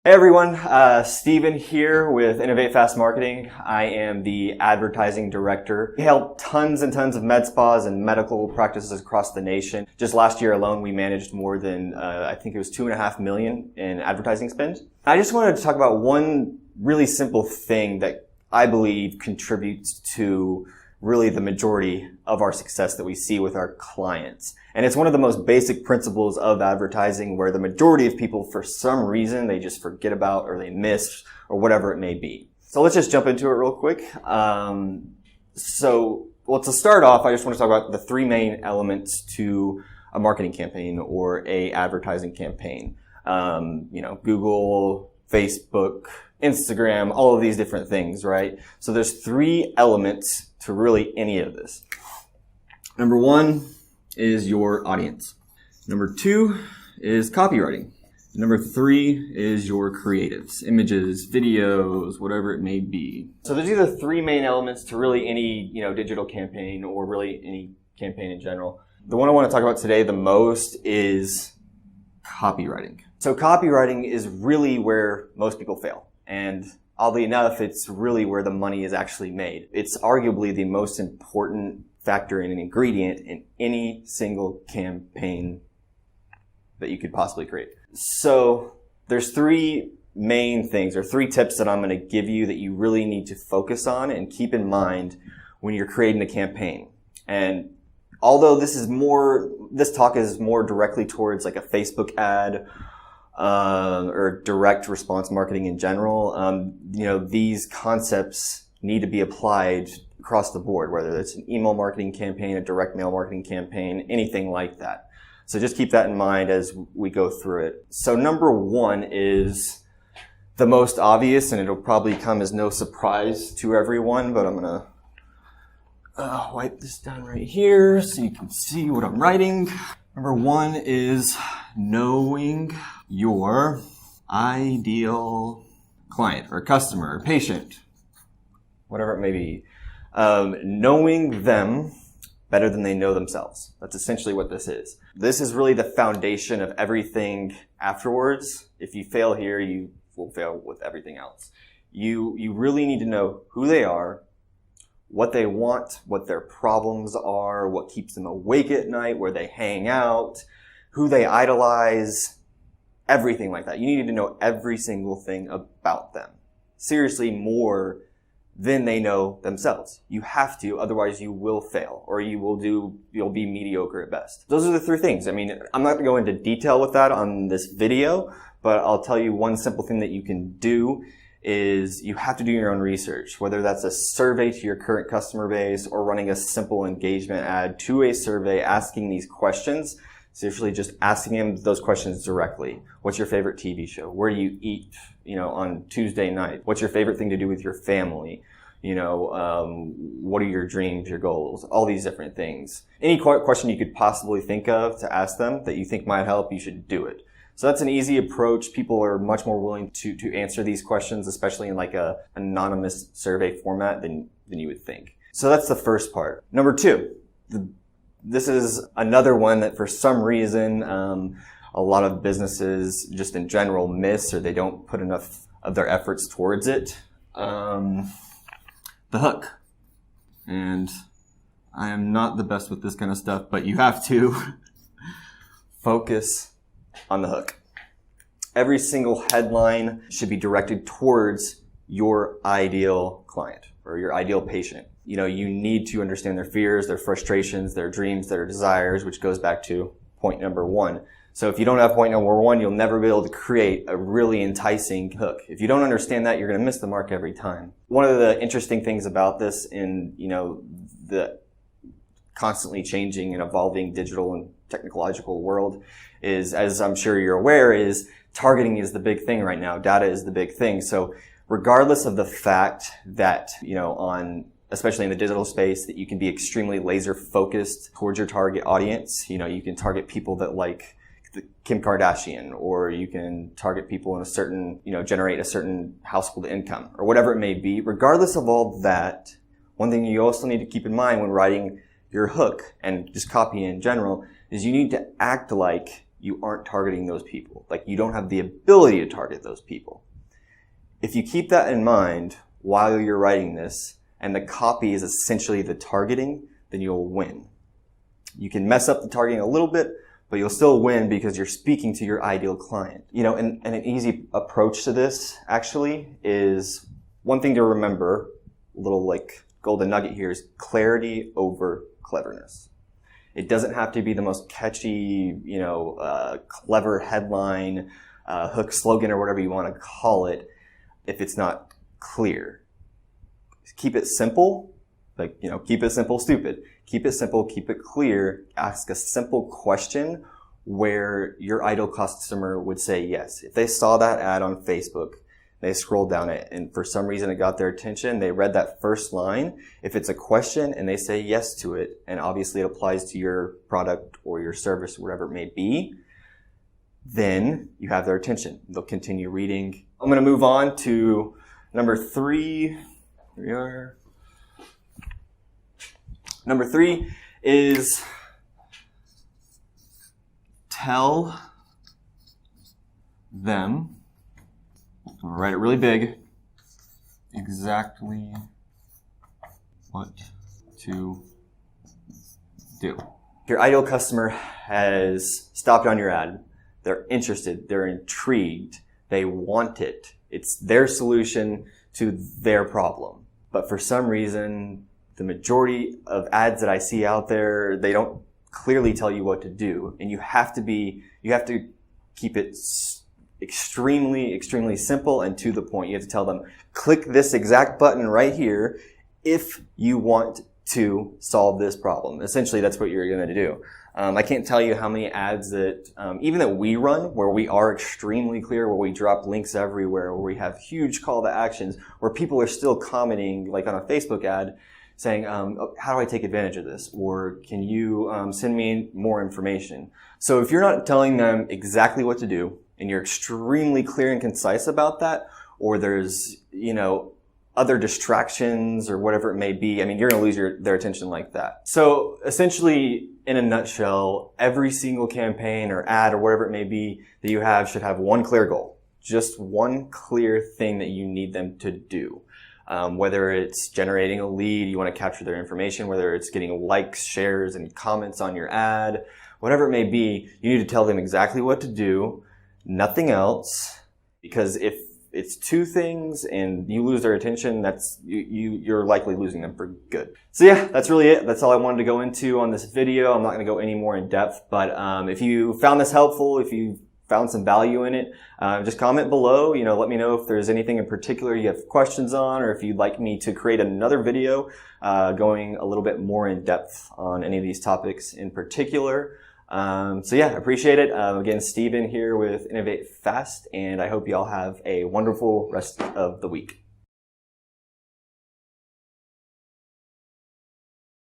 Hey everyone, Steven here with Innovate Fast Marketing. I am the advertising director. We help tons and tons of med spas and medical practices across the nation. Just last year alone, we managed more than, I think it was $2.5 million in advertising spend. I just wanted to talk about one really simple thing that I believe contributes to really the majority of our success that we see with our clients. And it's one of the most basic principles of advertising where the majority of people, for some reason, they just forget about or they miss or whatever it may be. So let's just jump into it real quick. To start off, I just want to talk about the three main elements to a marketing campaign or a advertising campaign. Google, Facebook, Instagram, all of these different things, right? So there's three elements to really any of this. Number one is your audience. Number two is copywriting. Number three is your creatives, images, videos, whatever it may be. So those are the three main elements to really any, digital campaign or really any campaign in general. The one I want to talk about today the most is copywriting. So copywriting is really where most people fail. And oddly enough, it's really where the money is actually made. It's arguably the most important factor and an ingredient in any single campaign that you could possibly create. So there's three main things or three tips that I'm going to give you that you really need to focus on and keep in mind when you're creating a campaign. And although this talk is more directly towards like a Facebook ad, or direct response marketing in general, these concepts need to be applied across the board, whether it's an email marketing campaign, a direct mail marketing campaign, anything like that. So just keep that in mind as we go through it. So number one is the most obvious, and it'll probably come as no surprise to everyone, but I'm going to wipe this down right here so you can see what I'm writing. Number one is knowing your ideal client or customer or patient, whatever it may be. Knowing them better than they know themselves. That's essentially what this is. This is really the foundation of everything afterwards. If you fail here, you will fail with everything else. You really need to know who they are, what they want, what their problems are, what keeps them awake at night, where they hang out, who they idolize, everything like that. You need to know every single thing about them. Seriously, more than they know themselves. You have to, otherwise you will fail or you'll be mediocre at best. Those are the three things. I mean, I'm not going to go into detail with that on this video, but I'll tell you one simple thing that you can do is you have to do your own research, whether that's a survey to your current customer base or running a simple engagement ad to a survey asking these questions. Seriously, just asking them those questions directly. What's your favorite TV show? Where do you eat, on Tuesday night? What's your favorite thing to do with your family? What are your dreams, your goals? All these different things. Any question you could possibly think of to ask them that you think might help, you should do it. So that's an easy approach. People are much more willing to answer these questions, especially in like a anonymous survey format than you would think. So that's the first part. Number two, this is another one that for some reason, a lot of businesses just in general miss or they don't put enough of their efforts towards it. The hook. And I am not the best with this kind of stuff, but you have to focus on the hook. Every single headline should be directed towards your ideal client or your ideal patient. You need to understand their fears, their frustrations, their dreams, their desires, which goes back to point number one. So if you don't have point number one, you'll never be able to create a really enticing hook. If you don't understand that, you're going to miss the mark every time. One of the interesting things about this in, the constantly changing and evolving digital and technological world is, as I'm sure you're aware, is targeting is the big thing right now. Data is the big thing. So regardless of the fact that, especially in the digital space, that you can be extremely laser focused towards your target audience. You can target people that like Kim Kardashian, or you can target people in a certain, generate a certain household income or whatever it may be. Regardless of all that, one thing you also need to keep in mind when writing your hook and just copy in general is you need to act like you aren't targeting those people. Like, you don't have the ability to target those people. If you keep that in mind while you're writing this, and the copy is essentially the targeting, then you'll win. You can mess up the targeting a little bit, but you'll still win because you're speaking to your ideal client. You know, and an easy approach to this actually is, one thing to remember, a little like golden nugget here, is clarity over cleverness. It doesn't have to be the most catchy, clever headline, hook, slogan, or whatever you want to call it, if it's not clear. Keep it simple, keep it simple, stupid. Keep it simple, keep it clear, ask a simple question where your ideal customer would say yes. If they saw that ad on Facebook, they scrolled down it, and for some reason it got their attention, they read that first line. If it's a question and they say yes to it, and obviously it applies to your product or your service, whatever it may be, then you have their attention. They'll continue reading. I'm going to move on to number 3. Here we are. Number 3 is tell them, I'm going to write it really big, exactly what to do. Your ideal customer has stopped on your ad. They're interested. They're intrigued. They want it. It's their solution to their problem. But for some reason, the majority of ads that I see out there, they don't clearly tell you what to do. And you have to keep it extremely, extremely simple and to the point. You have to tell them, click this exact button right here if you want to solve this problem. Essentially, that's what you're going to do. I can't tell you how many ads that, even that we run, where we are extremely clear, where we drop links everywhere, where we have huge call to actions, where people are still commenting, like on a Facebook ad, saying, how do I take advantage of this? Or can you send me more information? So if you're not telling them exactly what to do, and you're extremely clear and concise about that, or there's, other distractions or whatever it may be, you're going to lose their attention like that. So essentially, in a nutshell, every single campaign or ad or whatever it may be that you have should have one clear goal. Just one clear thing that you need them to do. Whether it's generating a lead, you want to capture their information, whether it's getting likes, shares, and comments on your ad, whatever it may be, you need to tell them exactly what to do, nothing else, because if it's two things and you lose their attention, you're likely losing them for good. So yeah, that's really it. That's all I wanted to go into on this video. I'm not going to go any more in depth, but if you found this helpful, if you found some value in it, just comment below. Let me know if there's anything in particular you have questions on, or if you'd like me to create another video going a little bit more in depth on any of these topics in particular. So yeah, appreciate it. Again, Steven here with Innovate Fast, and I hope you all have a wonderful rest of the week.